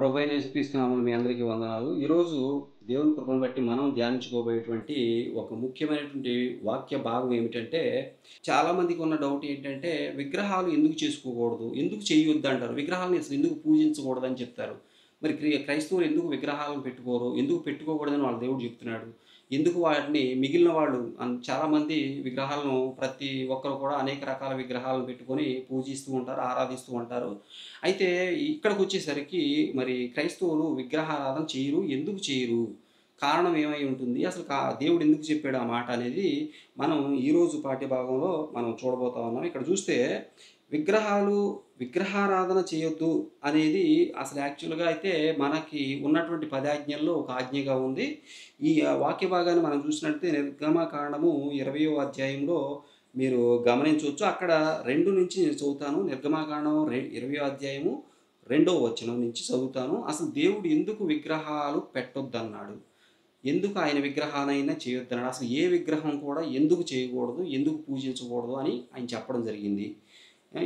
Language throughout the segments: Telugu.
ప్రభువైన యేసుక్రీస్తు నామమున మీ అందరికీ వందనాలు. ఈరోజు దేవుని కృపను బట్టి మనం ధ్యానించుకోబోయేటువంటి ఒక ముఖ్యమైనటువంటి వాక్య భాగం ఏమిటంటే, చాలామందికి ఉన్న డౌట్ ఏంటంటే, విగ్రహాలు ఎందుకు చేసుకోకూడదు? ఎందుకు చేయొద్దంటారు? విగ్రహాలను అసలు ఎందుకు పూజించకూడదని చెప్తారు. మరి క్రైస్తవులు ఎందుకు విగ్రహాలను పెట్టుకోరు? ఎందుకు పెట్టుకోకూడదని వాళ్ళ దేవుడు చెప్తున్నాడు? ఎందుకు వాటిని మిగిలిన వాళ్ళు చాలామంది విగ్రహాలను ప్రతి ఒక్కరు కూడా అనేక రకాల విగ్రహాలను పెట్టుకొని పూజిస్తూ ఉంటారు, ఆరాధిస్తూ ఉంటారు. అయితే ఇక్కడికొచ్చేసరికి మరి క్రైస్తవులు విగ్రహారాధన చేయరు. ఎందుకు చేయరు? కారణం ఏమై ఉంటుంది? అసలు దేవుడు ఎందుకు చెప్పాడు ఆ మాట అనేది మనం ఈరోజు పాఠ్యభాగంలో మనం చూడబోతా ఉన్నాం. ఇక్కడ చూస్తే విగ్రహాలు విగ్రహారాధన చేయొద్దు అనేది అసలు యాక్చువల్‌గా అయితే మనకి ఉన్నటువంటి 10 ఆజ్ఞల్లో ఒక ఆజ్ఞగా ఉంది. ఈ వాక్య భాగాన్ని మనం చూసినట్లయితే నిర్గమకాండము 20వ అధ్యాయంలో మీరు గమనించొచ్చు. అక్కడ 2 నుంచి నేను చదువుతాను. నిర్గమకాండం 20వ అధ్యాయము 2వ వచనం నుంచి చదువుతాను. అసలు దేవుడు ఎందుకు విగ్రహాలు పెట్టొద్దన్నాడు? ఎందుకు ఆయన విగ్రహాలైనా చేయొద్దన్నాడు? అసలు ఏ విగ్రహం కూడా ఎందుకు చేయకూడదు? ఎందుకు పూజించకూడదు అని ఆయన చెప్పడం జరిగింది.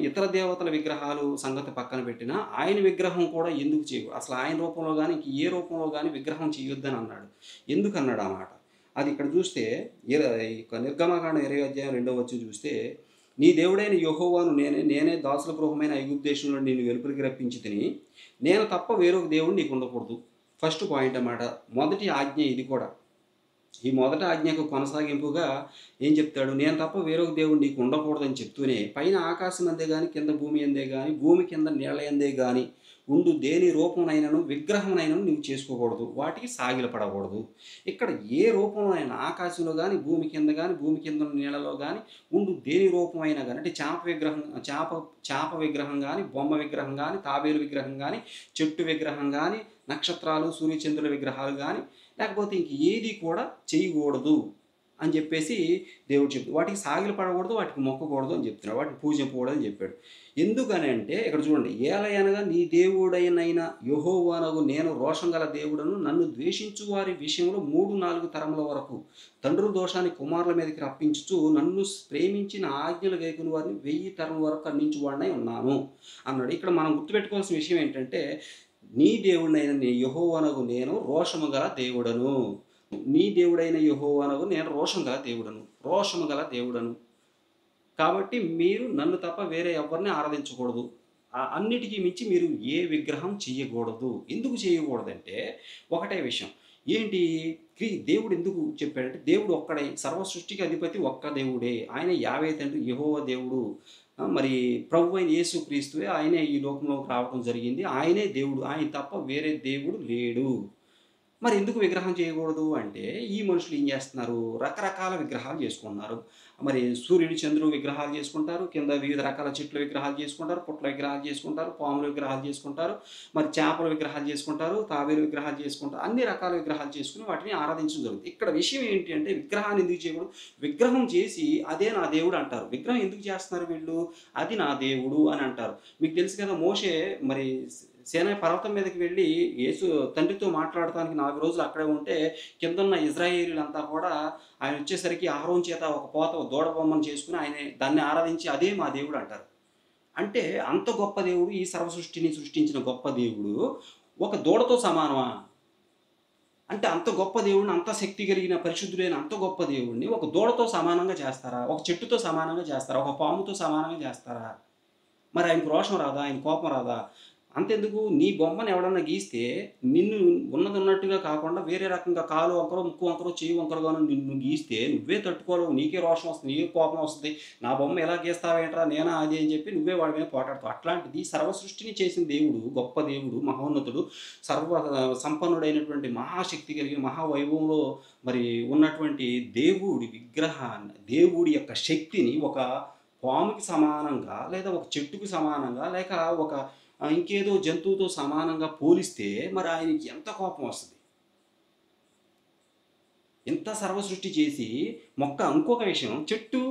ఇతర దేవతల విగ్రహాలు సంగతి పక్కన పెట్టినా, ఆయన విగ్రహం కూడా ఎందుకు చేయకూడదు? అసలు ఆయన రూపంలో గాని, ఇంక ఏ రూపంలో గాని విగ్రహం చేయొద్దని అన్నాడు. ఎందుకన్నాడు ఆ మాట? అది ఇక్కడ చూస్తే నిర్గమకాండం 20 అధ్యాయం 2వ వచనం చూస్తే, నీ దేవుడైన యెహోవాను నేనే దాసుల గృహమైన ఐగుప్తు దేశంలో నిన్ను వెలుపలికి రప్పించితిని. నేను తప్ప వేరొక దేవుడు నీకు ఉండకూడదు. ఫస్ట్ పాయింట్ అన్నమాట. మొదటి ఆజ్ఞ ఇది కూడా. ఈ మొదటి ఆజ్ఞకు కొనసాగింపుగా ఏం చెప్తాడు? నేను తప్ప వేరొక దేవుడు నీకు ఉండకూడదని చెప్తూనే, పైన ఆకాశం అందే గాని, కింద భూమి అందే గాని, భూమి కింద నీళ్ళ యందే గాని ఉండు దేని రూపమునైనను విగ్రహమునైనను నీవు చేసుకోకూడదు. వాటికి సాగిలపడకూడదు. ఇక్కడ ఏ రూపంలోనైనా ఆకాశంలో గాని, భూమి కింద గాని, భూమి కింద ఉన్న నీళ్ళలో గాని ఉండు దేని రూపమైనా గాని, అంటే చాప విగ్రహం గాని, బొమ్మ విగ్రహం గాని, తాబేలు విగ్రహం గాని, చెట్టు విగ్రహం గాని, నక్షత్రాలు, సూర్యచంద్రుల విగ్రహాలు గాని, లేకపోతే ఇంక ఏది కూడా చేయకూడదు అని చెప్పేసి దేవుడు చెప్తాడు. వాటికి సాగిలపడకూడదు, వాటికి మొక్కకూడదు అని చెప్తున్నాడు. వాటిని పూజించకూడదు అని చెప్పాడు. ఎందుకని అంటే ఇక్కడ చూడండి, ఏలయనగా నీ దేవుడైన యెహోవానగు నేను రోషం గల దేవుడను, నన్ను ద్వేషించు వారి విషయంలో 3, 4 తరముల వరకు తండ్రుల దోషాన్ని కుమారుల మీదకి రప్పించుచు నన్ను ప్రేమించి నా ఆజ్ఞలు గైకొని వారిని 1000 తరం వరకు ఖండించువాడినై ఉన్నాను అన్నాడు. ఇక్కడ మనం గుర్తుపెట్టుకోవాల్సిన విషయం ఏంటంటే, నీ దేవుడైన యెహోవానగు నేను రోషము గల దేవుడను. నీ దేవుడైన యెహోవానగు నేను రోషము గల దేవుడను. కాబట్టి మీరు నన్ను తప్ప వేరే ఎవరిని ఆరాధించకూడదు. అన్నిటికి మించి మీరు ఏ విగ్రహం చెయ్యకూడదు. ఎందుకు చేయకూడదంటే ఒకటే విషయం. ఏంటి? దేవుడు ఎందుకు చెప్పాడంటే, దేవుడు ఒక్కడే, సర్వ సృష్టికి అధిపతి ఒక్క దేవుడే. ఆయన యావే తండ్రి, యెహోవా దేవుడు. మరి ప్రభువైన యేసుక్రీస్తువే ఆయనే ఈ లోకంలోకి రావడం జరిగింది. ఆయనే దేవుడు. ఆయన తప్ప వేరే దేవుడు లేడు. మరి ఎందుకు విగ్రహం చేయకూడదు అంటే, ఈ మనుషులు ఏం చేస్తున్నారు? రకరకాల విగ్రహాలు చేసుకుంటున్నారు. మరి సూర్యుడు, చంద్రుడు విగ్రహాలు చేసుకుంటారు. కింద వివిధ రకాల చెట్ల విగ్రహాలు చేసుకుంటారు. పుట్ల విగ్రహాలు చేసుకుంటారు. పాముల విగ్రహాలు చేసుకుంటారు. మరి చేపల విగ్రహాలు చేసుకుంటారు. తాబేలు విగ్రహాలు చేసుకుంటారు. అన్ని రకాల విగ్రహాలు చేసుకుని వాటిని ఆరాధించడం జరుగుతుంది. ఇక్కడ విషయం ఏంటి అంటే, విగ్రహాన్ని ఎందుకు చేయకూడదు? విగ్రహం చేసి అదే నా దేవుడు అంటారు. విగ్రహం ఎందుకు చేస్తున్నారు వీళ్ళు? అది నా దేవుడు అని అంటారు. మీకు తెలుసు కదా, మోషే మరి సీనాయి పర్వతం మీదకి వెళ్ళి తండ్రితో మాట్లాడటానికి 4 రోజులు అక్కడే ఉంటే, కిందున్న ఇజ్రాయేలీలంతా కూడా ఆయన వచ్చేసరికి అహరోను చేత ఒక దూడ బొమ్మను చేసుకుని దాన్ని ఆరాధించి అదే మా దేవుడు అంటారు. అంటే అంత గొప్ప దేవుడు, ఈ సర్వ సృష్టిని సృష్టించిన గొప్ప దేవుడు ఒక దూడతో సమానమా? అంటే అంత గొప్ప దేవుడిని, అంత శక్తి కలిగిన పరిశుద్ధుడైన అంత గొప్ప దేవుడిని ఒక దూడతో సమానంగా చేస్తారా? ఒక చెట్టుతో సమానంగా చేస్తారా? ఒక పాముతో సమానంగా చేస్తారా? మరి ఆయనకు రోషం రాదా? ఆయన కోపం రాదా? అంతెందుకు, నీ బొమ్మను ఎవడన్నా గీస్తే నిన్ను ఉన్నది ఉన్నట్టుగా కాకుండా వేరే రకంగా కాలు వంకరో, ముక్కు వంకరో, చెయ్యి వంకరగానో నిన్ను గీస్తే నువ్వే తట్టుకోలేవు. నీకే రోషం వస్తుంది, నీకే కోపం వస్తుంది. నా బొమ్మ ఎలా గీస్తావేంట్రా, నేనా అది అని చెప్పి నువ్వే వాడి మీద పోటాడతావు. అట్లాంటిది సర్వ సృష్టిని చేసిన దేవుడు, గొప్ప దేవుడు, మహోన్నతుడు, సర్వ సంపన్నుడైనటువంటి మహాశక్తి కలిగిన మహావైభవంలో మరి ఉన్నటువంటి దేవుడి యొక్క శక్తిని ఒక పాముకి సమానంగా, లేదా ఒక చెట్టుకు సమానంగా, లేక ఒక ఇంకేదో జంతువుతో సమానంగా పోలిస్తే మరి ఆయనకి ఎంత కోపం వస్తుంది? ఇంత సర్వ సృష్టి చేసి ఇంకొక విషయం, చెట్టు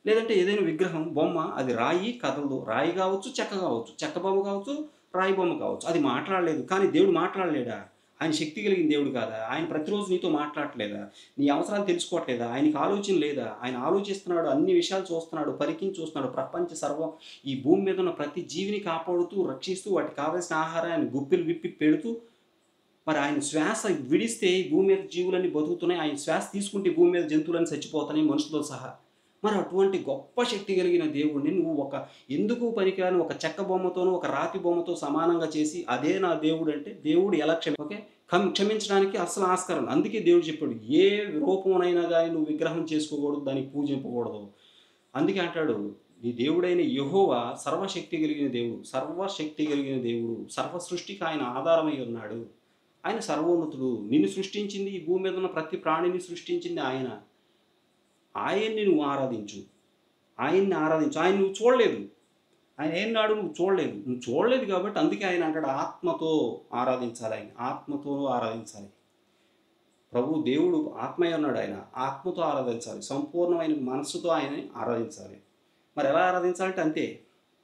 లేదంటే ఏదైనా విగ్రహం, బొమ్మ, అది రాయి కదలదు. రాయి కావచ్చు, చెక్క కావచ్చు, చెక్క బొమ్మ కావచ్చు, రాయి బొమ్మ కావచ్చు. అది మాట్లాడలేదు. కానీ దేవుడు మాట్లాడలేడా? ఆయన శక్తి కలిగిన దేవుడు కాదా? ఆయన ప్రతిరోజు నీతో మాట్లాడట్లేదా? నీ అవసరాలు తెలుసుకోవట్లేదా? ఆయనకి ఆలోచన లేదా? ఆయన ఆలోచిస్తున్నాడు, అన్ని విషయాలు చూస్తున్నాడు, పరికించి చూస్తున్నాడు. ప్రపంచ సర్వం ఈ భూమి మీద ఉన్న ప్రతి జీవిని కాపాడుతూ, రక్షిస్తూ, వాటికి కావాల్సిన ఆహారాన్ని గుప్పిలు విప్పి పెడుతూ, మరి ఆయన శ్వాస విడిస్తే ఈ భూమి మీద జీవులన్నీ బతుకుతున్నాయి. ఆయన శ్వాస తీసుకుంటే ఈ భూమి మీద జంతువులన్నీ చచ్చిపోతున్నాయి మనుషులతో సహా. మరి అటువంటి గొప్ప శక్తి కలిగిన దేవుడిని నువ్వు ఎందుకు పనికిరాని ఒక చెక్క బొమ్మతోనూ, ఒక రాతి బొమ్మతో సమానంగా చేసి అదే నా దేవుడు అంటే దేవుడు ఎలా ఓకే? క్షమించడానికి అస్సలు ఆస్కారం. అందుకే దేవుడు చెప్పాడు, ఏ రూపమునైనా గాని నువ్వు విగ్రహం చేసుకోకూడదు, దానికి పూజింపకూడదు. అందుకే అంటాడు, నీ దేవుడైన యెహోవా సర్వశక్తి కలిగిన దేవుడు, సర్వశక్తి కలిగిన దేవుడు, సర్వ సృష్టికి ఆయన ఆధారమై ఉన్నాడు. ఆయన సర్వోన్నతుడు. నిన్ను సృష్టించింది, ఈ భూమి మీద ఉన్న ప్రతి ప్రాణిని సృష్టించింది ఆయన. ఆయన్ని నువ్వు ఆరాధించు. ఆయన్ని ఆరాధించు. ఆయన నువ్వు చూడలేదు. ఆయన ఏనాడు నువ్వు చూడలేదు. నువ్వు చూడలేదు కాబట్టి అందుకే ఆయన అంటాడు, ఆత్మతో ఆరాధించాలి ఆయన. ఆత్మతో ఆరాధించాలి. ప్రభు దేవుడు ఆత్మయ్య ఉన్నాడు ఆయన. ఆత్మతో ఆరాధించాలి. సంపూర్ణమైన మనస్సుతో ఆయన్ని ఆరాధించాలి. మరి ఎలా ఆరాధించాలంటే అంతే.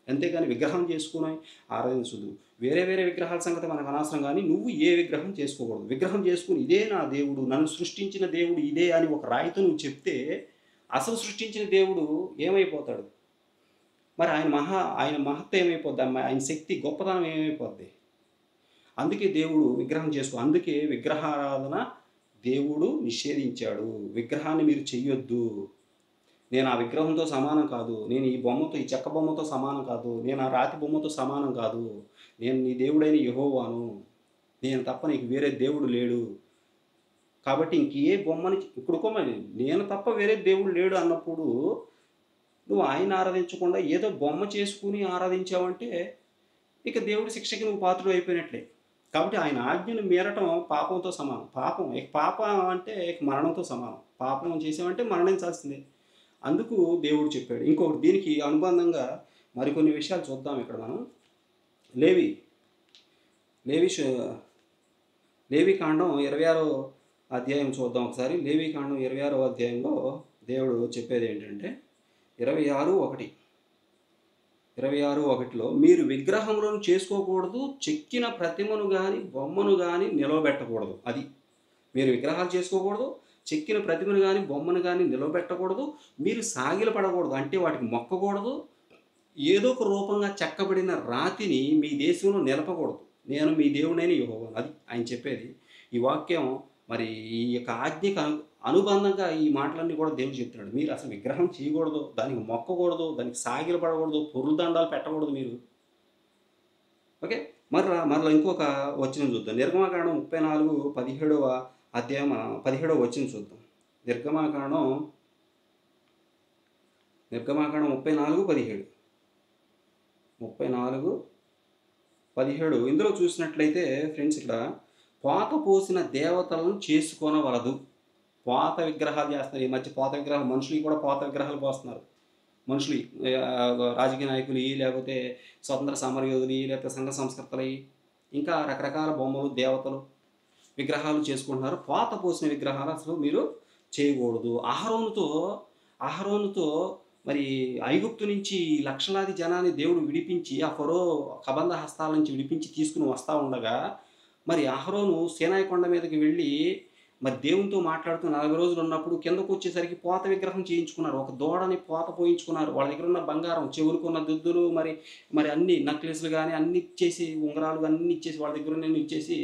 అంతేగాని విగ్రహం చేసుకుని ఆరాధించదు. వేరే వేరే విగ్రహాల సంగతి మనకు అనవసరం, కానీ నువ్వు ఏ విగ్రహం చేసుకోకూడదు. విగ్రహం చేసుకుని ఇదే నా దేవుడు, నన్ను సృష్టించిన దేవుడు ఇదే అని ఒక రాయితో నువ్వు చెప్తే అసలు సృష్టించిన దేవుడు ఏమైపోతాడు? మరి ఆయన మహత్వం ఏమైపోద్ది? ఆయన శక్తి గొప్పతనం ఏమైపోద్ది? అందుకే దేవుడు విగ్రహం చేసుకో. అందుకే విగ్రహారాధన దేవుడు నిషేధించాడు. విగ్రహాన్ని మీరు చెయ్యొద్దు. నేను ఆ విగ్రహంతో సమానం కాదు. నేను ఈ బొమ్మతో, ఈ చెక్క బొమ్మతో సమానం కాదు. నేను ఆ రాతి బొమ్మతో సమానం కాదు. నేను నీ దేవుడైన యెహోవాను. నేను తప్ప నీకు వేరే దేవుడు లేడు. కాబట్టి ఇంకే బొమ్మని ఇప్పుడుకోమని, నేను తప్ప వేరే దేవుడు లేడు అన్నప్పుడు నువ్వు ఆయన ఆరాధించకుండా ఏదో బొమ్మ చేసుకుని ఆరాధించావంటే ఇక దేవుడి శిక్షకి నువ్వు పాత్రుడు అయిపోయినట్లే. కాబట్టి ఆయన ఆజ్ఞను మీరటం పాపంతో సమానం. పాపం అంటే మరణంతో సమానం. పాపం చేసామంటే మరణించాల్సిందే. అందుకు దేవుడు చెప్పాడు. ఇంకొకటి దీనికి అనుబంధంగా మరికొన్ని విషయాలు చూద్దాం ఇక్కడ మనం. లేవి కాండం 26వ అధ్యాయం చూద్దాం ఒకసారి. లేవి కాండం 26వ అధ్యాయంలో దేవుడు చెప్పేది ఏంటంటే 26:1లో మీరు విగ్రహములను చేసుకోకూడదు, చెక్కిన ప్రతిమను కానీ బొమ్మను కానీ నిలవబెట్టకూడదు. అది మీరు విగ్రహాలు చేసుకోకూడదు, చెక్కిన ప్రతిమను కానీ బొమ్మను కానీ నిలవబెట్టకూడదు, మీరు సాగిలపడకూడదు, అంటే వాటికి మొక్కకూడదు, ఏదో ఒక రూపంగా చెక్కబడిన రాతిని మీ దేశంలో నిలపకూడదు. నేను మీ దేవుడైన యెహోవాను. అది ఆయన చెప్పేది. ఈ వాక్యం మరి ఈ యొక్క ఆజ్ఞకు అనుబంధంగా ఈ మాటలన్నీ కూడా దేవుడు చెప్తున్నాడు. మీరు అసలు విగ్రహం చేయకూడదు, దానికి మొక్కకూడదు, దానికి సాగిలపడకూడదు, పొరుల దండాలు పెట్టకూడదు మీరు. ఓకే. మరలా ఇంకొక వచనం చూద్దాం. నిర్గమకాండం 34:17వ అధ్యాయం 17వ వచనం చూద్దాం. నిర్గమకాండం 34:17 ఇందులో చూసినట్లయితే ఫ్రెండ్స్, ఇక్కడ పోత పోసిన దేవతలను చేసుకోనవలదు. పోత విగ్రహాలు చేస్తున్నారు ఈ మధ్య. పోత విగ్రహాలు మనుషులు కూడా పోత విగ్రహాలు పోస్తున్నారు. మనుషులు రాజకీయ నాయకులు, లేకపోతే స్వతంత్ర సమరయోధులు, లేకపోతే సంఘ సంస్కర్తలు, ఇంకా రకరకాల బొమ్మలు, దేవతలు, విగ్రహాలు చేసుకుంటున్నారు. పోత పోసిన విగ్రహాలు అసలు మీరు చేయకూడదు. అహరోనుతో మరి ఐగుప్తు నుంచి లక్షలాది జనాన్ని దేవుడు విడిపించి, ఆ ఫరో కబంధ హస్తాల నుంచి విడిపించి తీసుకుని వస్తూ ఉండగా, మరి అహరోను సీనాయి కొండ మీదకి వెళ్ళి మరి దేవునితో మాట్లాడుతూ 40 రోజులు ఉన్నప్పుడు కిందకు వచ్చేసరికి పోత విగ్రహం చేయించుకున్నారు. ఒక దూడని పోత పోయించుకున్నారు. వాళ్ళ దగ్గర ఉన్న బంగారం, చెవులుకున్న దుద్దులు, మరి అన్ని నక్లెస్లు కానీ అన్ని ఇచ్చేసి, ఉంగరాలు అన్నీ ఇచ్చేసి, వాళ్ళ దగ్గర ఉన్న ఇచ్చేసి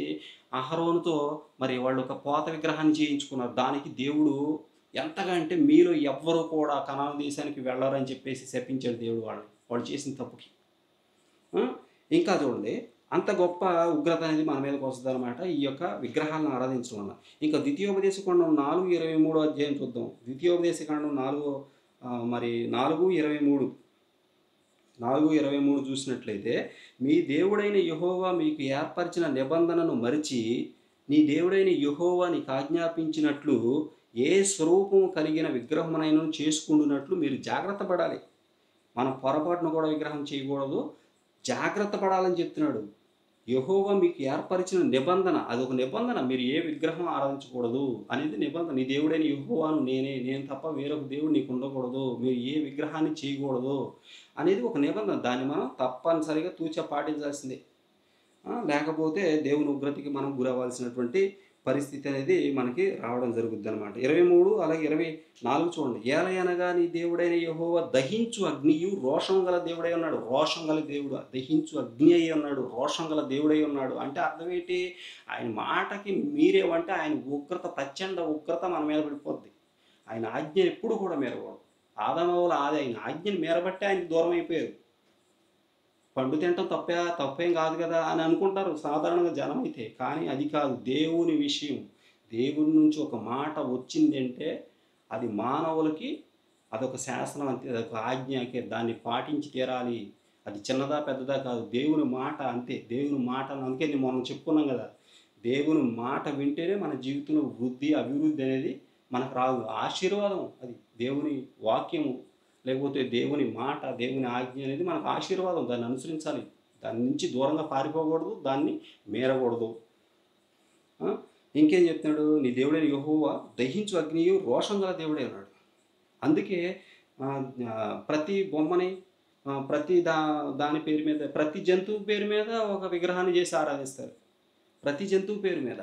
అహరోనుతో మరి వాళ్ళు ఒక పోత విగ్రహాన్ని చేయించుకున్నారు. దానికి దేవుడు ఎంతగా అంటే, మీలో ఎవ్వరూ కూడా కనాను దేశానికి వెళ్ళరని చెప్పేసి శపించాడు దేవుడు వాళ్ళు చేసిన తప్పుకి. ఇంకా చూడండి, అంత గొప్ప ఉగ్రత అనేది మన మీదకి వస్తుంది అనమాట ఈ యొక్క విగ్రహాలను ఆరాధించడం వల్ల. ఇంకా ద్వితీయోపదేశకాండం 4:23 అధ్యాయం చూద్దాం. ద్వితీయోపదేశకాండం 4:23 చూసినట్లయితే, మీ దేవుడైన యెహోవా మీకు ఏర్పరిచిన నిబంధనను మరిచి నీ దేవుడైన యెహోవా నీకు ఆజ్ఞాపించినట్లు ఏ స్వరూపము కలిగిన విగ్రహమునైనా చేసుకుంటున్నట్లు మీరు జాగ్రత్త పడాలి. మనం పొరపాటును కూడా విగ్రహం చేయకూడదు, జాగ్రత్త పడాలని చెప్తున్నాడు. యెహోవా మీకు ఏర్పరిచిన నిబంధన, అదొక నిబంధన. మీరు ఏ విగ్రహం ఆరాధించకూడదు అనేది నిబంధన. నీ దేవుడైన యెహోవాను నేను తప్ప వేరొక దేవుడు నీకు ఉండకూడదు, మీరు ఏ విగ్రహాన్ని చేయకూడదు అనేది ఒక నిబంధన. దాన్ని మనం తప్పనిసరిగా తూచా పాటించాల్సిందే. లేకపోతే దేవుని ఉగ్రతకి మనం గురవ్వాల్సినటువంటి పరిస్థితి అనేది మనకి రావడం జరుగుద్దనమాట. 23 అలాగే 24 చూడండి. ఏలయనగా నీ దేవుడైన యెహోవా దహించు అగ్నియు రోషం గల దేవుడై ఉన్నాడు. రోషం గల దేవుడు, దహించు అగ్ని అయి ఉన్నాడు. రోషం గల దేవుడై ఉన్నాడు. అంటే అర్థం ఏంటి? ఆయన మాటకి మీరేమంటే ఆయన ఉగ్రత, ప్రచండ ఉగ్రత మన మీద పడిపోద్ది. ఆయన ఆజ్ఞ ఎప్పుడు కూడా మీరకూడదు. ఆదామవ్వల ఆయన ఆజ్ఞని మీరబట్టే ఆయనకి దూరం అయిపోయారు. పండు తినటం తప్పేం కాదు కదా అని అనుకుంటారు సాధారణంగా జనమైతే. కానీ అది కాదు. దేవుని విషయం. దేవుని నుంచి ఒక మాట వచ్చిందంటే అది మానవులకి అదొక శాసనం అంతే. అదొక ఆజ్ఞ అంతే. దాన్ని పాటించి తీరాలి. అది చిన్నదా పెద్దదా కాదు. దేవుని మాట అంతే. దేవుని మాట అందుకే నేను మొన్న చెప్పుకున్నాం కదా! దేవుని మాట వింటేనే మన జీవితంలో వృద్ధి, అభివృద్ధి అనేది మనకు రాదు. ఆశీర్వాదం అది. దేవుని వాక్యము లేకపోతే దేవుని మాట, దేవుని ఆజ్ఞ అనేది మనకు ఆశీర్వాదం. దాన్ని అనుసరించాలి. దాని నుంచి దూరంగా పారిపోకూడదు. దాన్ని మీరకూడదు. ఆ! ఇంకేం చెప్తున్నాడు? నీ దేవుడైన యెహోవా దహించు అగ్నియు రోషం గల దేవుడై ఉన్నాడు. అందుకే ప్రతి బొమ్మని ప్రతి దాని పేరు మీద, ప్రతి జంతువు పేరు మీద ఒక విగ్రహాన్ని చేసి ఆరాధిస్తారు. ప్రతి జంతువు పేరు మీద.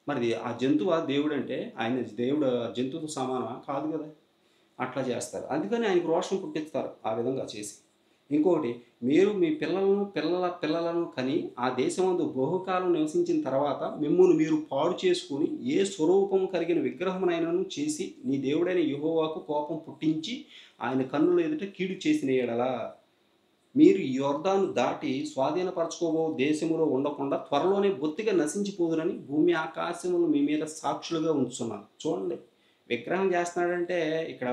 మరి ఆ జంతువా దేవుడంటే? ఆయన దేవుడు జంతువుతో సమానమా? కాదు కదా! అట్లా చేస్తారు. అందుకని ఆయనకు రోషం పుట్టిస్తారు ఆ విధంగా చేసి. ఇంకొకటి, మీరు మీ పిల్లలను, పిల్లల పిల్లలను కని ఆ దేశమందు బహుకాలం నివసించిన తర్వాత మిమ్మును మీరు పాడు చేసుకొని ఏ స్వరూపం కలిగిన విగ్రహమునైనను చేసి నీ దేవుడైన యెహోవాకు కోపం పుట్టించి ఆయన కన్నుల ఎదుట కీడు చేసిన యెడల మీరు ఈ యొర్దాను దాటి స్వాధీనపరచుకోబో దేశములో ఉండకుండా త్వరలోనే బొత్తిగా నశించిపోదురని భూమి ఆకాశములు మీ మీద సాక్షులుగా ఉంచుతున్నాను. చూడండి, విగ్రహం చేస్తున్నాడంటే ఇక్కడ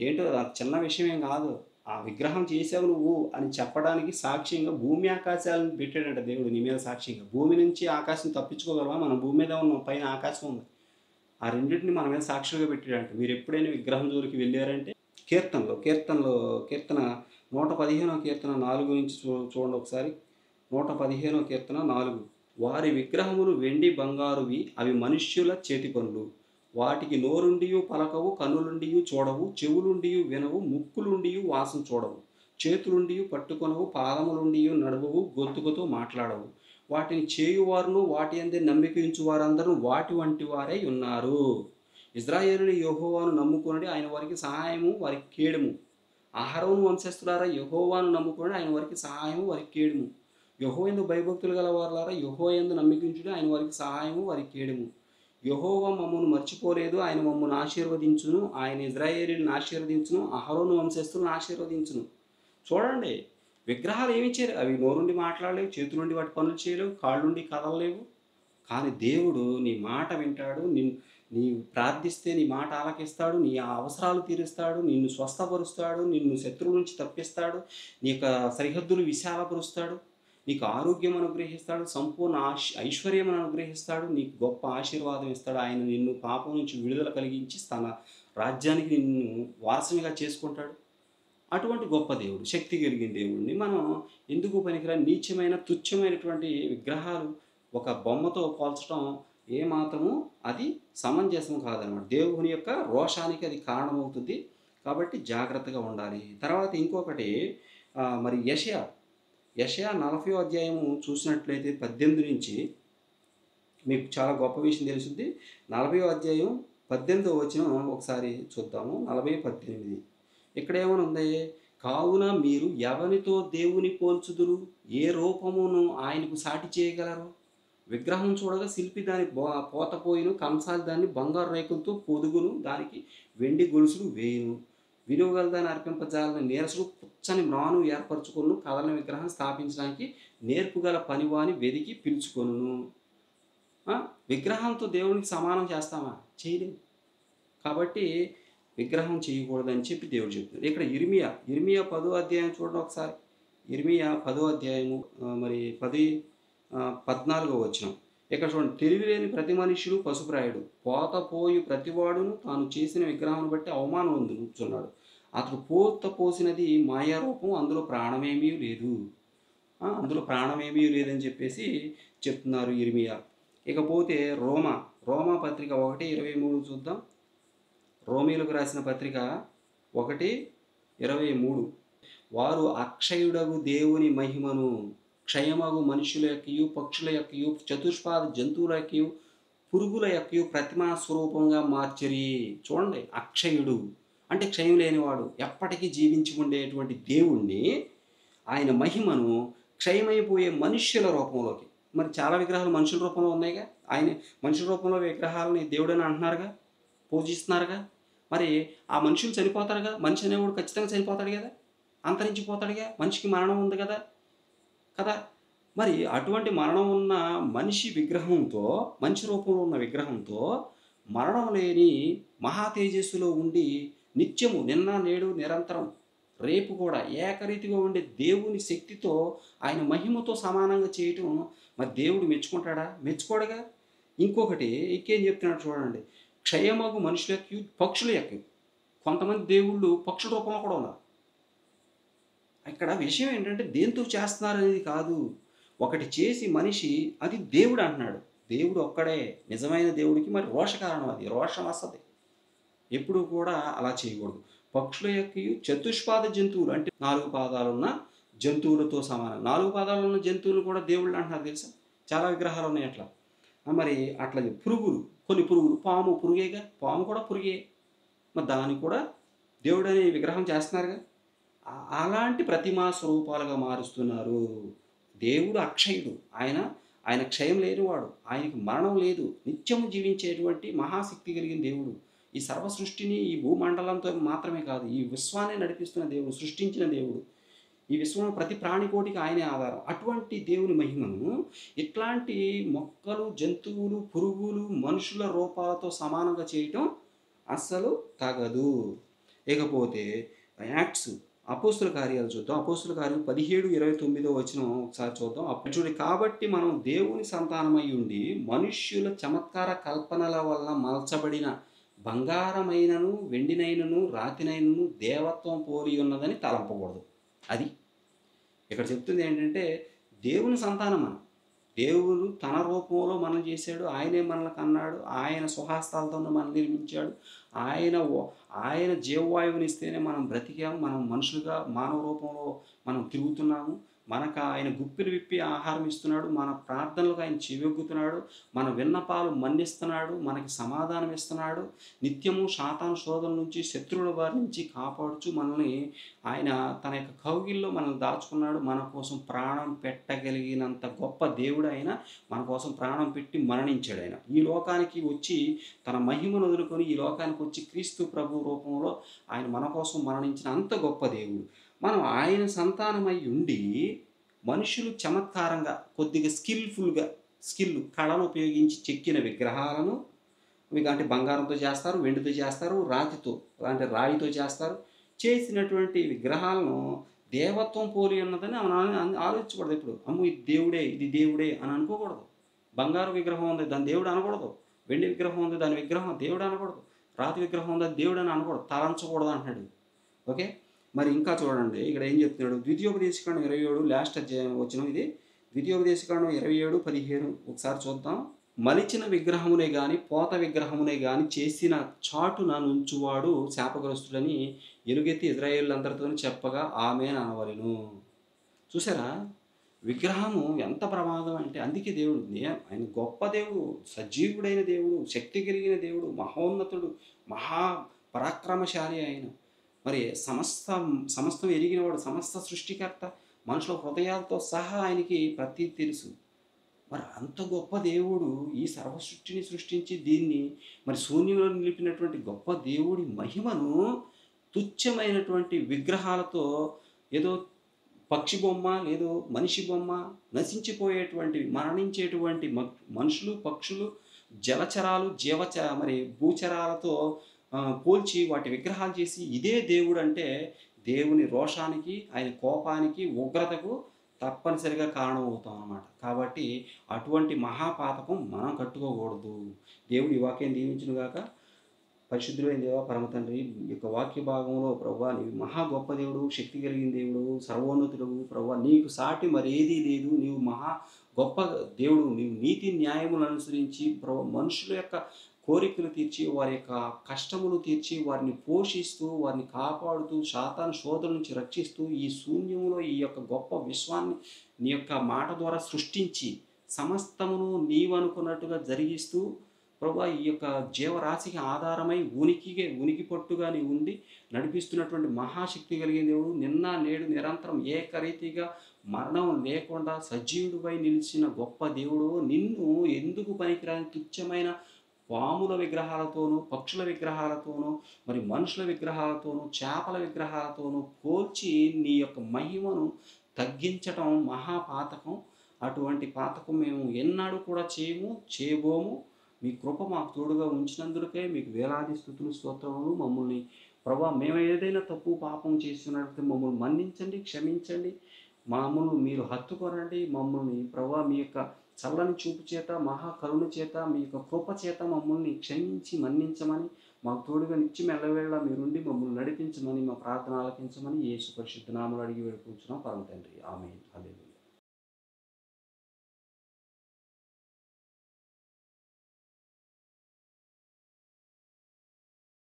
ఏంటో చిన్న విషయం ఏం కాదు. ఆ విగ్రహం చేసావు నువ్వు అని చెప్పడానికి సాక్ష్యంగా భూమి ఆకాశాలను పెట్టాడంట దేవుడు నీ మీద సాక్ష్యంగా. భూమి నుంచి ఆకాశం తప్పించుకోగలమా? మనం భూమి మీద ఉన్నాం, పైన ఆకాశం ఉంది. ఆ రెండింటిని మన మీద సాక్షులుగా పెట్టాడంట. మీరు ఎప్పుడైనా విగ్రహం జోలికి వెళ్ళారంటే కీర్తన 115వ కీర్తన 4 నుంచి చూడండి ఒకసారి. 115వ కీర్తన 4. వారి విగ్రహములు వెండి బంగారువి, అవి మనుష్యుల చేతి పనులు. వాటికి నోరుండియు పలకవు, కన్నులుండియు చూడవు, చెవులుండియు వినవు, ముక్కులుండియు వాసన చూడవు, చేతులుండియు పట్టుకొనవు, పాదములుండియు నడవవు, గొంతుకుతో మాట్లాడవు. వాటిని చేయువారును వాటి యందే నమ్మిక ఉంచు వారందరూ వాటి వంటి వారై ఉన్నారు. ఇశ్రాయేలుని యెహోవాను నమ్ముకొనుడి, ఆయన వారికి సహాయము, వారికి కేడెము. అహరోను వంశస్థులారా, యెహోవాను నమ్ముకొనుడి, ఆయన వారికి సహాయము, వారికి కేడెము. యెహోవాయందు భయభక్తులు గల వారులారా, యెహోవాయందు నమ్మికించుడి, ఆయన వారికి సహాయము, వారికి కేడెము. యెహోవా మమ్మను మర్చిపోలేదు, ఆయన మమ్మను ఆశీర్వదించును. ఆయన ఇశ్రాయేలుని ఆశీర్వదించును, అహరోను వంశస్థులను ఆశీర్వదించును. చూడండి, విగ్రహాలు ఏమి చేయరు. అవి నోరుండి మాట్లాడలేవు, చేతులుండి వాటి పనులు చేయలేవు, కాళ్ళుండి కదలలేవు. కానీ దేవుడు నీ మాట వింటాడు. నీవు ప్రార్థిస్తే నీ మాట ఆలకిస్తాడు. నీ అవసరాలు తీరుస్తాడు. నిన్ను స్వస్థపరుస్తాడు. నిన్ను శత్రువుల నుంచి తప్పిస్తాడు. నీ యొక్క సరిహద్దులు విశాలపరుస్తాడు. నీకు ఆరోగ్యం అనుగ్రహిస్తాడు. సంపూర్ణ ఐశ్వర్యం అనుగ్రహిస్తాడు. నీకు గొప్ప ఆశీర్వాదం ఇస్తాడు. ఆయన నిన్ను పాపం నుంచి విడుదల కలిగించి తన రాజ్యానికి నిన్ను వారసునిగా చేసుకుంటాడు. అటువంటి గొప్ప దేవుడు, శక్తి కలిగిన దేవుడిని మనం ఎందుకు పనికిరాని నీచమైన, తుచ్చమైనటువంటి విగ్రహాలు ఒక బొమ్మతో పోల్చడం ఏమాత్రము అది సమంజసం కాదనమాట. దేవుని యొక్క రోషానికి అది కారణమవుతుంది. కాబట్టి జాగ్రత్తగా ఉండాలి. తర్వాత ఇంకొకటి, మరి యెషయా 40వ అధ్యాయము చూసినట్లయితే 18 నుంచి మీకు చాలా గొప్ప విషయం తెలుస్తుంది. 40వ అధ్యాయం 18వ వచనం ఒకసారి చూద్దాము. 40:18 ఇక్కడ ఏమని ఉంది? కావున మీరు ఎవరితో దేవుని పోల్చుదురు? ఏ రూపమును ఆయనకు సాటి చేయగలరు? విగ్రహం చూడగా శిల్పి దాని పోతపోయిను, కంసాలి దాన్ని బంగారు రేకులతో పొదుగును, దానికి వెండి గొలుసులు వేయును. విలువగల దాన్ని అర్పింపజాలని నీరసుడు పుచ్చని మ్రాను ఏర్పరచుకొను, కదలని విగ్రహం స్థాపించడానికి నేర్పుగల పనివాని వెదికి పిలుచుకొను. విగ్రహంతో దేవునికి సమానం చేస్తామా? చేయలేము. కాబట్టి విగ్రహం చేయకూడదని చెప్పి దేవుడు చెప్తున్నాడు. ఇక్కడ ఇర్మియా 10వ అధ్యాయం చూడండి ఒకసారి. ఇర్మియా 10వ అధ్యాయము మరి 14వ వచనం. ఇక్కడ చూడండి, తెలివిలేని ప్రతి మనుష్యుడు పశుప్రాయుడు, పోతపోయు ప్రతివాడును తాను చేసిన విగ్రహం బట్టి అవమానం పొందుచున్నాడు. అతడు పోత పోసినది మాయారూపం, అందులో ప్రాణమేమీ లేదు. అందులో ప్రాణమేమీ లేదని చెప్పేసి చెప్తున్నారు ఇర్మియా. ఇకపోతే రోమా పత్రిక 1:23 చూద్దాం. రోమీలకు రాసిన పత్రిక 1:23. వారు అక్షయుడగు దేవుని మహిమను క్షయమగు మనుషుల యొక్కయు పక్షుల యొక్కయు చతుష్పాద జంతువుల యొక్కయు పురుగుల యొక్కయు ప్రతిమా స్వరూపంగా మార్చిరి. చూడండి, అక్షయుడు అంటే క్షయం లేనివాడు, ఎప్పటికీ జీవించి ఉండేటువంటి దేవుణ్ణి, ఆయన మహిమను క్షయమైపోయే మనుష్యుల రూపంలోకి, మరి చాలా విగ్రహాలు మనుషుల రూపంలో ఉన్నాయిగా, ఆయన మనుషుల రూపంలో విగ్రహాలని దేవుడని అంటున్నారుగా, పూజిస్తున్నారుగా. మరి ఆ మనుషులు చనిపోతారుగా, మనిషి అనేవాడు ఖచ్చితంగా చనిపోతాడు కదా, అంతరించిపోతాడుగా, మనిషికి మరణం ఉంది కదా కదా. మరి అటువంటి మరణం ఉన్న మనిషి విగ్రహంతో, మనిషి రూపంలో ఉన్న విగ్రహంతో మరణం లేని మహా తేజస్సులో ఉండి నిత్యము నిన్న నేడు నిరంతరం రేపు కూడా ఏకరీతిగా ఉండే దేవుని శక్తితో ఆయన మహిమతో సమానంగా చేయటం మరి దేవుడు మెచ్చుకుంటాడా? మెచ్చుకోడుగా. ఇంకొకటి ఇంకేం చెప్తున్నాడు చూడండి, క్షయమగు మనుషుల యొక్క పక్షుల యొక్క, కొంతమంది దేవుళ్ళు పక్షుల రూపంలో కూడా ఉన్నారు. ఇక్కడ విషయం ఏంటంటే దేంతో చేస్తున్నారు అనేది కాదు, ఒకటి చేసి మనిషి అది దేవుడు అంటున్నాడు. దేవుడు ఒక్కడే నిజమైన దేవుడికి మరి రోష కారణం, అది రోషం వస్తుంది. ఎప్పుడు కూడా అలా చేయకూడదు. పక్షుల యొక్కయు చతుష్పాద జంతువులు అంటే 4 పాదాలున్న జంతువులతో సమానం. 4 పాదాలున్న జంతువులు కూడా దేవుళ్ళు అంటున్నారు తెలుసా? చాలా విగ్రహాలు ఉన్నాయి అట్లా. మరి అట్లా పురుగులు, కొన్ని పురుగులు, పాము పురుగేగా, పాము కూడా పురుగే, మరి దాన్ని కూడా దేవుడని విగ్రహం చేస్తున్నారుగా. అలాంటి ప్రతిమా స్వరూపాలుగా మారుస్తున్నారు. దేవుడు అక్షయుడు, ఆయన క్షయం లేనివాడు, ఆయనకి మరణం లేదు, నిత్యము జీవించేటువంటి మహాశక్తి కలిగిన దేవుడు. ఈ సర్వ సృష్టిని, ఈ భూమండలంతో మాత్రమే కాదు, ఈ విశ్వాన్ని నడిపిస్తున్న దేవుడు, సృష్టించిన దేవుడు. ఈ విశ్వంలో ప్రతి ప్రాణికోటికి ఆయనే ఆధారం. అటువంటి దేవుని మహిమను ఇట్లాంటి మొక్కలు, జంతువులు, పురుగులు, మనుషుల రూపాలతో సమానంగా చేయటం అస్సలు తగదు. ఇకపోతే యాక్ట్స్, అపోస్తుల కార్యాలు చూద్దాం. అపోస్తుల కార్యాలు 17:29 వచనం ఒకసారి చూద్దాం. అప్పుడు చూడండి, కాబట్టి మనం దేవుని సంతానమై ఉండి మనుష్యుల చమత్కార కల్పనల వల్ల మలచబడిన బంగారమైనను వెండినైనను రాతినైనను దేవత్వం పోలి ఉన్నదని తలంపకూడదు. అది ఇక్కడ చెప్తుంది ఏంటంటే, దేవుని సంతానం మనం, దేవుడు తన రూపంలో మనం చేశాడు, ఆయనే మనల్ని కన్నాడు, ఆయన స్వహస్తాలతో మనం నిర్మించాడు, ఆయన జీవవాయువునిస్తేనే మనం బ్రతికాము, మనం మనుషులుగా మానవ రూపంలో మనం తిరుగుతున్నాము. మనకు ఆయన గుప్పిలు విప్పి ఆహారం ఇస్తున్నాడు, మన ప్రార్థనలకు ఆయన చెవియొగ్గుతున్నాడు, మన విన్నపాలు మన్నిస్తున్నాడు, మనకి సమాధానం ఇస్తున్నాడు, నిత్యము సాతాను శోధన నుంచి, శత్రువుల వారి నుంచి కాపాడుచు మనల్ని ఆయన తన యొక్క కౌగిల్లో మనల్ని దాచుకున్నాడు. మన కోసం ప్రాణం పెట్టగలిగినంత గొప్ప దేవుడు ఆయన, మన కోసం ప్రాణం పెట్టి మరణించాడు. ఆయన ఈ లోకానికి వచ్చి తన మహిమను వదులుకొని ఈ లోకానికి వచ్చి క్రీస్తు ప్రభు రూపంలో ఆయన మన కోసం మరణించిన అంత గొప్ప దేవుడు. మనం ఆయన సంతానమై ఉండి మనుషులు చమత్కారంగా కొద్దిగా కళను ఉపయోగించి చెక్కిన విగ్రహాలను, అంటే బంగారంతో చేస్తారు, వెండితో చేస్తారు, రాతితో అంటే రాయితో చేస్తారు, చేసినటువంటి విగ్రహాలను దేవత్వం పోలి ఉన్నదని ఆలోచించకూడదు. ఇప్పుడు అమ్ము ఇది దేవుడే అని అనుకోకూడదు. బంగారు విగ్రహం ఉంది దాని దేవుడు అనకూడదు, వెండి విగ్రహం ఉంది దాని విగ్రహం దేవుడు అనకూడదు, రాతి విగ్రహం ఉంది దేవుడు అని అనకూడదు, తలంచకూడదు అంటున్నాడు. ఓకే, మరి ఇంకా చూడండి ఇక్కడ ఏం చెప్తున్నాడు, ద్వితీయోపదేశకాండం 27 లాస్ట్ అధ్యాయం వచ్చిన ఇది, ద్వితీయోపదేశకాండం 27:15 ఒకసారి చూద్దాం. మలిచిన విగ్రహమునే గాని పోత విగ్రహమునే గాని చేసిన చాటున నుంచువాడు శాపగ్రస్తుడని ఎలుగెత్తి ఇశ్రాయేలులందరితో చెప్పగా ఆమేన్ అనవలెను. చూసారా, విగ్రహము ఎంత ప్రమాదం అంటే, అందుకే దేవుడు ఆయన గొప్ప దేవుడు, సజీవుడైన దేవుడు, శక్తి కలిగిన దేవుడు, మహోన్నతుడు, మహా పరాక్రమశాలి ఆయన. మరి సమస్తం ఎరిగినవాడు, సమస్త సృష్టికర్త, మనుషుల హృదయాలతో సహా ఆయనకి ప్రతి తెలుసు. మరి అంత గొప్ప దేవుడు ఈ సర్వ సృష్టిని సృష్టించి దీన్ని మరి శూన్యంలో నిలిపినటువంటి గొప్ప దేవుడి మహిమను తుచ్చమైనటువంటి విగ్రహాలతో, ఏదో పక్షి బొమ్మ, లేదో మనిషి బొమ్మ, నశించిపోయేటువంటి మరణించేటువంటి మనుషులు, పక్షులు, జలచరాలు, మరి భూచరాలతో పోల్చి వాటి విగ్రహాలు చేసి ఇదే దేవుడు అంటే దేవుని రోషానికి, ఆయన కోపానికి, ఉగ్రతకు తప్పనిసరిగా కారణమవుతాం అన్నమాట. కాబట్టి అటువంటి మహాపాతకం మనం కట్టుకోకూడదు. దేవుడి వాక్యం దీవించును గాక. పరిశుద్ధుడైన దేవ, పరమ తండ్రి, ఈ యొక్క వాక్య భాగంలో ప్రభువా నీవు మహా గొప్ప దేవుడు, శక్తి కలిగిన దేవుడు, సర్వోన్నతుడు ప్రభువా, నీకు సాటి మరేదీ లేదు. నీవు మహా గొప్ప దేవుడు, నీవు నీతి న్యాయములను అనుసరించి ప్రభువా మనుషుల యొక్క కోరికలు తీర్చి, వారి యొక్క కష్టములు తీర్చి, వారిని పోషిస్తూ, వారిని కాపాడుతూ, సాతాను శోధన నుంచి రక్షిస్తూ, ఈ శూన్యంలో ఈ యొక్క గొప్ప విశ్వాన్ని నీ యొక్క మాట ద్వారా సృష్టించి, సమస్తమును నీవనుకున్నట్టుగా జరిగిస్తూ, ప్రభువా ఈ యొక్క జీవరాశికి ఆధారమై ఉనికి పట్టుగా నీవు ఉండి నడిపిస్తున్నటువంటి మహాశక్తి కలిగిన దేవుడు, నిన్న నేడు నిరంతరం ఏకరీతిగా మరణం లేకుండా సజీవుడిపై నిలిచిన గొప్ప దేవుడు, నిన్ను ఎందుకు పనికిరాని తుచ్చమైన పాముల విగ్రహాలతోనూ, పక్షుల విగ్రహాలతోనూ, మరి మనుషుల విగ్రహాలతోనూ, చేపల విగ్రహాలతోనూ పోల్చి నీ యొక్క మహిమను తగ్గించటం మహాపాతకం. అటువంటి పాతకం మేము ఎన్నడూ కూడా చేయము, చేయబోము. మీ కృప మాకు తోడుగా ఉంచినందుకే మీకు వేలాది స్తుతులు, స్తోత్రములు. మమ్మల్ని ప్రభా మేము ఏదైనా తప్పు పాపం చేసినట్లయితే మమ్మల్ని మన్నించండి, క్షమించండి. మమ్మల్ని మీరు హత్తుకొనండి. మమ్మల్ని ప్రభా మీ యొక్క చల్లని చూపు చేత, మహా కరుణ చేత, మీ యొక్క కృప చేత మమ్మల్ని క్షమించి మన్నించమని, మాకు తోడుగా నిత్యం ఎల్లవేళ మీరుండి మమ్మల్ని నడిపించమని, మా ప్రార్థన ఆలకించమని యేసు పరిశుద్ధ నామములో అడిగి వేడుకుంటున్నాం పరమ తండ్రి. ఆమేన్. హల్లెలూయా.